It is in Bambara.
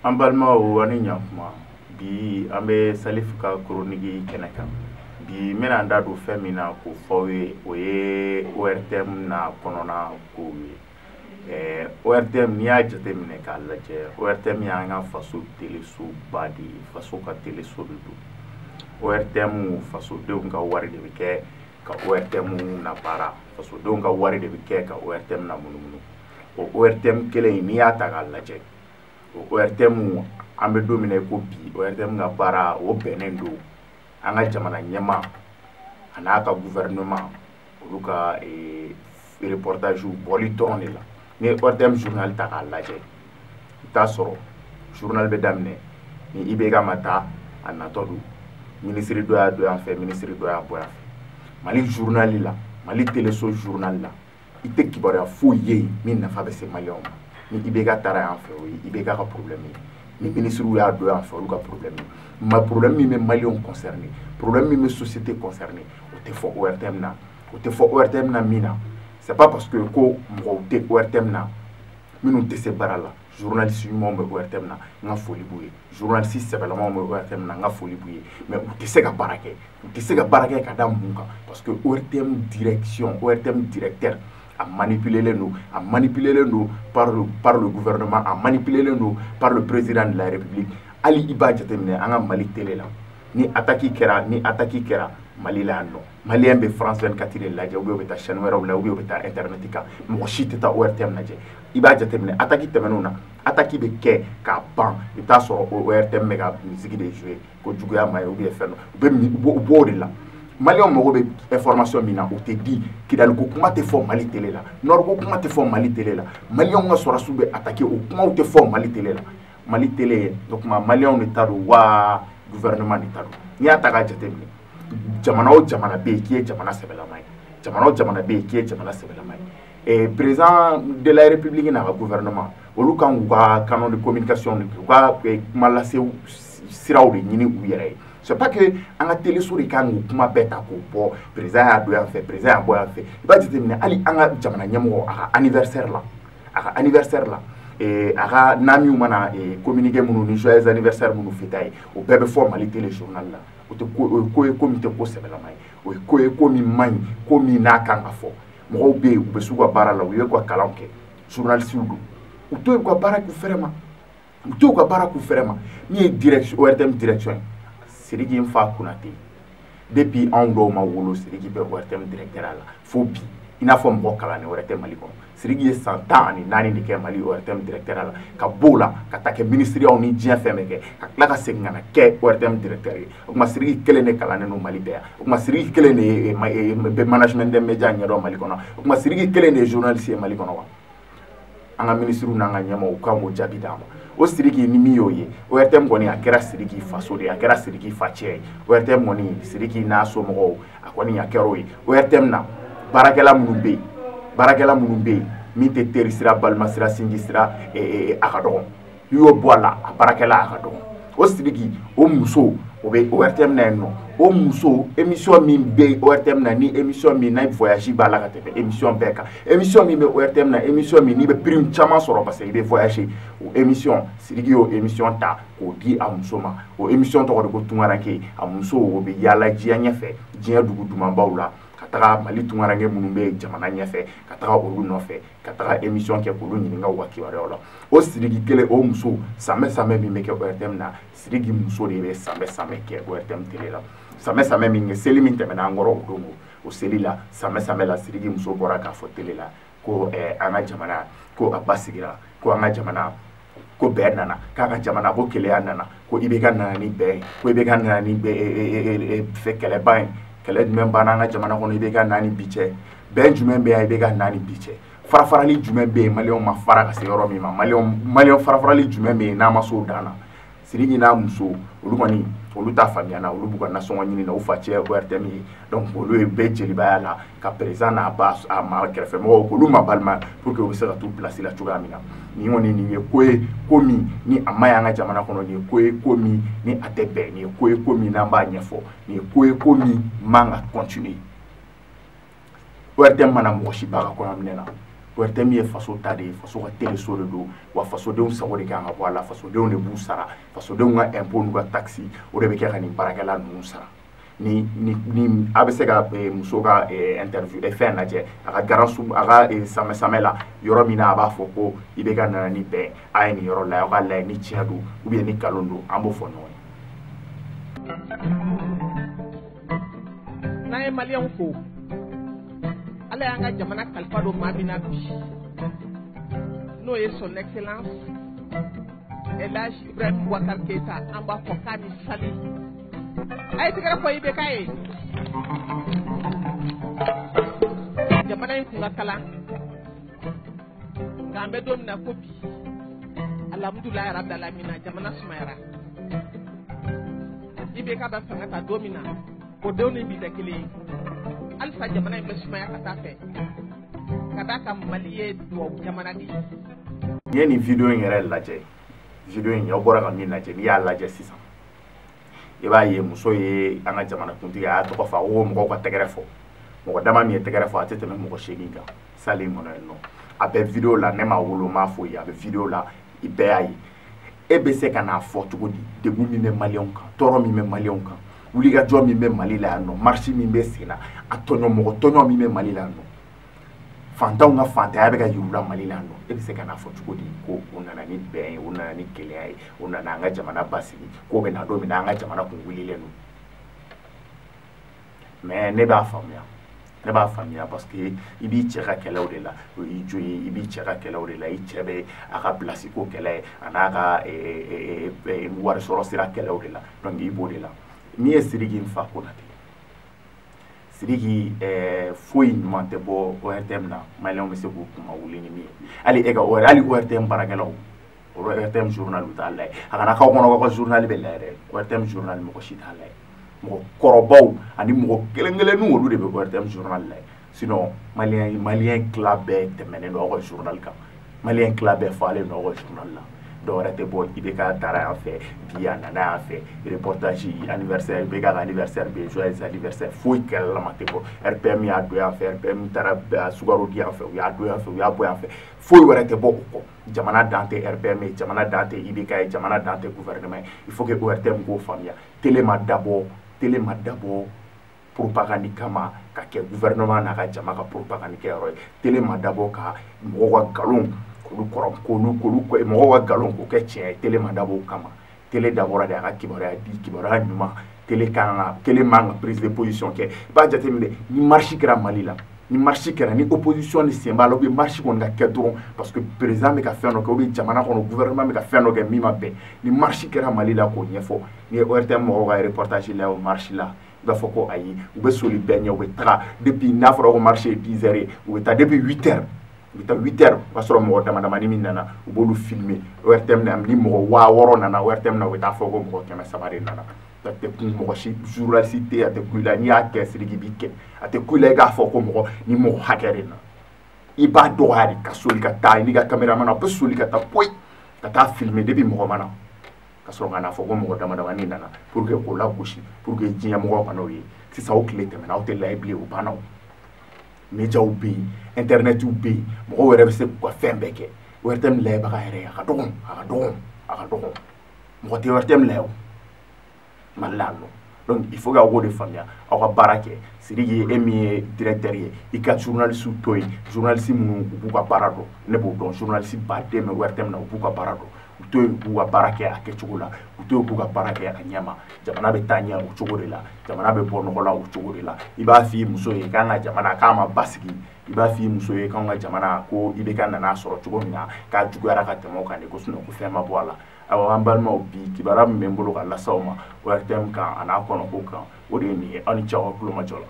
An balimaw ani ɲakuma bi an bɛ Salif ka chronique kɛnɛ kan bi n bɛna n da don fɛn min na k'o fɔ aw ye o ye ORTM na kɔnɔna kow ye ORTM n'i y'a jateminɛ k'a lajɛ ORTM y'an ka faso telesoba de ye faso ka teleso de don ORTM fasodenw ka wari de bɛ kɛ ka ORTM labaara fasodenw ka wari de bɛ kɛ ka ORTM lamunumunu o ORTM kelen in n'i y'a ta k'a lajɛ o ORTM an bɛ don min na i ko bi ORTM ka baara o bɛnnen don an ka jamana ɲɛmaa a n'a ka gouvernement olu ka reportage bɔli dɔrɔn de la ni ye ORTM journal ta k'a lajɛ i t'a sɔrɔ journal bɛ daminɛ ni IBK ma taa a natɔ don ministre dɔ y'a don yan fɛ ministre dɔ y'a bɔ yan fɛ Mali journal la Mali teleso journal la i tɛ kibaruya foyi ye min nafa bɛ se maliyɛnw ma ni IBK taara yan fɛ o ye IBK ka problème ye ni ministre y'a don yan fɛ olu ka problème ye mais problème min bɛ maliyɛnw concerné problème min bɛ société concerné o tɛ fɔ ORTM na o tɛ fɔ ORTM na min na c'est pas parce que ko mɔgɔw tɛ ORTM na minnu tɛ se baara la journaliste ɲumanw bɛ ORTM na n ka foli b'u ye journaliste sɛbɛlamanw bɛ ORTM na n ka foli b'u ye mais u tɛ se ka baara kɛ u tɛ se ka baara kɛ ka da mun kan parce que ORTM direction ORTM directeur a manipulé par le gouvernement, a manipulé par le président de la République. Ali Iba jateminɛ an ka Mali télé la ni attaque kɛra Mali la non Malien bɛ France 24 de lajɛ ou bien u bɛ taa chaîne wɛrɛw la ou bien u bɛ taa internet kan mɔgɔ si tɛ taa ORTM lajɛ i b'a jateminɛ attaque tɛmɛnenw na attaque bɛ kɛ k'a ban i bɛ taa sɔrɔ ORTM bɛ ka musique de jouer ko juguya ma ye ou bien fɛn dɔ u b'o de la Maliyɛnw mago bɛ information min na o tɛ di Kidali ko kuma tɛ fɔ Mali télé la Nord ko kuma tɛ fɔ Mali télé la Maliyɛnw ka sɔrɔdasiw bɛ attaquer o kumaw tɛ fɔ Mali télé la Mali télé o tuma Maliyɛnw de ta don wa gouvernement de ta don n'i y'a ta k'a jateminɛ jamana o jamana bɛ yen k'i ye jamana sɛbɛlama ye jamana o jamana bɛ yen k'i ye jamana sɛbɛlama ye président de la République n'a ka gouvernement olu kan k'u ka canon de communication u ka kuma lase siraw de ɲini u yɛrɛ ye c'est pas que an ka téléso de kan k'u kuma bɛɛ ta k'o bɔ président y'a don yan fɛ président y'a bɔ yan fɛ i b'a jateminɛ hali an ka jamana ɲɛmɔgɔ a ka anniversaire la a ka namiw mana communiqué minnu ni joyeux anniversaire minnu fêta ye o bɛɛ bɛ fɔ Mali télé journal la o tɛ ko ye ko min tɛ ko sɛbɛlama ye o ye ko ye ko min man ɲi ko min n'a kan ka fɔ mɔgɔw bɛ yen u bɛ s'u ka baara la u ye u ka kalan kɛ journalistes don u to ye u ka baara k'u fɛrɛ ma min ye direction ORTM direction ye Sidiki Nfa Konate depuis anw dɔw ma wolo Sidiki bɛ ORTM directeur la fo bi i n'a fɔ mɔgɔ kalannen wɛrɛ tɛ Mali kɔnɔ Sidiki ye san 14 de kɛ Mali ORTM directeur la ka b'o la ka taa kɛ ministeriyaw ni diɲɛ fɛn bɛɛ kɛ ka tila ka segin ka na kɛ ORTM directeur ye o tuma Sidiki kelen de kalannen don Mali bɛɛ yan o tuma Sidiki kelen de bɛ management des médias ɲɛdɔn Mali kɔnɔ o tuma Sidiki kelen de ye journaliste ye Mali kɔnɔ wa an ka ministres n'an ka ɲɛmɔgɔw u kan k'o jaabi d'an ma o Sidiki ni min y'o ye ORTM kɔni a kɛra Sidiki faso de ye a kɛra Sidiki facɛ ye ORTM kɔni Sidiki n'a somɔgɔw a kɔni a kɛra o ye ORTM na baarakɛla minnu bɛ yen min tɛ teri sira balima sira sinji sira a ka dɔgɔn n'i y'o bɔ a la a baarakɛla a ka dɔgɔn o Sidiki o muso o bɛ ORTM na yen nɔ o muso émission min bɛ ORTM na ni émission min n'a voyage b'a la ka tɛmɛ émission bɛɛ kan émission min bɛ ORTM na émission min n'i bɛ prime caman sɔrɔ parce que i bɛ voyager o émission Sidiki y'o émission ta k'o di a muso ma o émission tɔgɔ de ko Tunkaranke a muso o bɛ yaala diɲɛ ɲɛfɛ diɲɛ dugu dumanbaw la ka taga Mali tunkaranke minnu bɛ jamana ɲɛfɛ ka taga olu nɔfɛ ka taga émission kɛ k'olu ɲininka u ka kibaruyaw la o Sidiki kelen o muso samɛ min bɛ kɛ ORTM na Sidiki muso de bɛ samɛ kɛ ORTM télé la samɛ min kɛ seli min tɛmɛna an kɔrɔ o don o seli la samɛ la Sidiki muso bɔra k'a fɔ télé la ko an ka jamana ko a basigira ko an ka jamana ko bɛɛ nana k'a ka jamana ko keleya nana ko IBK nana ni bɛɛ ko IBK nana ni fɛ kɛlɛba ye kɛlɛ jumɛn banna an ka jamana kɔnɔ IBK nani bi cɛ bɛn jumɛn bɛ yan IBK nani bi cɛ farafarali jumɛn bɛ yen maliyɛnw ma fara ka se yɔrɔ min ma maliyɛn farafarali jumɛn bɛ yen n'a ma s'o dan na Sidiki n'a muso olu kɔni olu t'a faamuya na olu b'u ka nasɔngɔ ɲini na u facɛ ORTM ye donc olu ye bɛɛ jelibaya la ka président n'a ba a ma kɛrɛfɛmɔgɔw k'olu ma balima pour que u bɛ se ka t'u place la cogoya min na nin kɔni nin ye ko ye ko min ni a ma ɲi an ka jamana kɔnɔ nin ye ko ye ko min ni a tɛ bɛn nin ye ko ye ko min n'an b'a ɲɛfɔ nin ye ko ye ko min man ka continuer ORTM mana mɔgɔ si ba ka kɔɲɔminɛ na ORTM ye faso ta de faso ka téléso de do wa fasodenw sago de kan ka bɔ a la fasodenw de b'u sara fasodenw ka impôt n'u ka taxe o de bɛ kɛ ka nin baarakɛla ninnu sara ni a bɛ se ka muso ka interview fɛn lajɛ a ka garansu a ka samɛ la yɔrɔ min na a b'a fɔ ko i bɛ ka nana ni bɛn a ye nin yɔrɔ la aw ka layɛ ni tiɲɛ don ou bien ni nkalon don an b'o fɔ ɲɔgɔn ye. N'an ye maliyɛnw fo Ala y'an ka jamana kalifa don maa min na bi n'o ye son excellence Elhadji Ibrahim Boubacar Keita an b'a fɔ k'a ni sali a ye tigɛrɛ fɔ IBK ye jamana in kun ka kalan nka an bɛ don min na ko bi alhamdulilayi rabbil alamina jamana sumayara IBK bɛ fɛ ka taa don min na o denw ni bi tɛ kelen ye halisa jamana in bɛ sumaya ka taa fɛ ka d'a kan Mali ye duwawu jamana de ye. N'i ye nin video in yɛrɛ lajɛ video in aw bɔra ka min lajɛ n'i y'a lajɛ sisan i b'a ye muso ye an ka jamanakuntigi a y'a tɔgɔ fɔ ko mɔgɔw ka tɛgɛrɛ fɔ mɔgɔ dama min ye tɛgɛrɛ fɔ a tɛ tɛmɛ mɔgɔ 8 kan sale in kɔnɔ yen nɔ a bɛ video la ne m'a wolo m'a fɔ ye a bɛ video la i bɛɛ y'a ye e bɛ se ka n'a fɔ cogo di degun min bɛ maliyɛnw kan tɔɔrɔ min bɛ maliyɛnw kan wulikajɔ min bɛ Mali la yan nɔ marche min bɛ sen na a tɔɲɔmɔgɔ tɔɲɔ min bɛ Mali la yan nɔ fantanw ka fantanya bɛ ka yir'u la Mali la yan nɔ e bɛ se ka n'a fɔ cogo di ko o nana ni bɛn ye o nana ni kelenya ye o nana an ka jamana basigi k'o bɛ na don min na an ka jamana kun wililen don mais ne b'a faamuya parce que i b'i cɛ ka kɛlɛw de la o y'i jo ye i b'i cɛ ka kɛlɛw de la i cɛ bɛ a ka place ko kɛlɛ a n'a ka wari sɔrɔ sira kɛlɛw de la donc i b'o de la min ye Sidiki Nfa Konate Sidiki foyi ɲuman tɛ bɔ ORTM na maliyɛnw bɛ se k'u kuma wuli ni min ye hali ORTM baarakɛlaw ORTM journal t'a layɛ a kana k'aw kɔnɔ k'aw ka journal bɛ layɛ dɛ ORTM journal mɔgɔ si t'a layɛ mɔgɔ kɔrɔbaw ani mɔgɔ kelen-kelenninw olu de bɛ ORTM journal layɛ sinon maliyɛn tila bɛɛ tɛmɛnen don aw ka journal kan maliyɛn tila bɛɛ falen don aw ka journal la dɔwɛrɛ tɛ bɔ IBK taara yan fɛ bi a nana yan fɛ reportage anniversaire IBK ka anniversaire bɛ joyeux anniversaire foyi kɛlɛlama tɛ bɔ RPM y'a don yan fɛ RPM taara sukaro di yan fɛ u y'a don yan fɛ u y'a bɔ yan fɛ foyi wɛrɛ tɛ bɔ o kɔ jamana dan tɛ RPM ye jamana dan tɛ IBK ye jamana dan tɛ gouvernement ye il faut que ORTM k'o faamuya télé ma dabɔ propagande kama ka kɛ gouvernement n'a ka jama ka propagande kɛyɔrɔ ye télé ma dabɔ ka mɔgɔw ka nkalon mɔgɔw ka nkalon k'o kɛ tiɲɛ ye télé ma dabɔ o kama télé dabɔra de a ka kibaruya di kibaruya ɲuman télé man ka prise de position kɛ i b'a jateminɛ ni marche kɛra Mali la ni marche kɛra ni opposition ni sen b'a la ou bien marche kɔni ka kɛ dɔrɔn parce que président bɛ ka fɛn dɔ kɛ ou bien jamana kɔnɔ gouvernement bɛ ka fɛn dɔ kɛ min ma bɛn ni marche kɛra Mali la k'o ɲɛfɔ ni ye ORTM mɔgɔw ka reportage la o marche la i b'a fɔ ko ayi u bɛ soli bɛɛ ɲɛ u bɛ taga depuis n'a fɔra ko marche ye 10 heures ye u bɛ taa depuis 8 heures u bɛ taa 8 heures o b'a sɔrɔ mɔgɔ damadamani min nana u b'olu filmer ORTM na ni mɔgɔ 6000 nana ORTM na u bɛ taa fɔ ko mɔgɔ 300 de nana a tɛ kun mɔgɔ si journaliste tɛ a tɛ ku i la n'i y'a kɛ Sidiki b'i kɛ a tɛ ku i la i k'a fɔ ko mɔgɔ ni mɔgɔ hakɛ de nana i b'a dɔgɔya de ka soli ka taa n'i ka caméraman a bɛ soli ka taa poyi ka taa filmer depuis mɔgɔ ma na ka sɔrɔ ka n'a fɔ ko mɔgɔ damadamani nana pour que k'o lagosi pour que diɲɛ mɔgɔw kana o ye sisan o tile tɛmɛna aw tɛ layɛ bilen o banna o médiaw bɛ yen internetiw bɛ yen mɔgɔw yɛrɛ bɛ se k'u ka fɛn bɛɛ kɛ ORTM layɛbaga yɛrɛ a ka dɔgɔn mɔgɔ tɛ ORTM layɛ o Mali la nɔ donc il faut que aw k'o de faamuya aw ka baara kɛ Sidiki e min ye directeur ye i ka journaliste to yen journaliste minnu u b'u ka baara dɔn ne b'o dɔn journaliste baden bɛ ORTM na u b'u ka baara dɔn u to yen k'u ka baara kɛ a kɛcogo la u to yen k'u ka baara kɛ a ɲɛma jamana bɛ taa ɲɛ o cogo de la jamana bɛ bɔ nɔgɔ la o cogo de la i b'a f'i muso ye k'an ka jamana k'a ma basigi i b'a f'i muso ye k'an ka jamana ko IBK nana sɔrɔ cogo min na k'a juguyara ka tɛmɛ o kan de ko sinon ko fɛn ma bɔ a la awɔ an balimaw bi kibaruya min bɛ n bolo ka lase aw ma ORTM kan a n'a kɔnɔko kan o de ye nin ye aw ni ce aw ka kulomajɔ la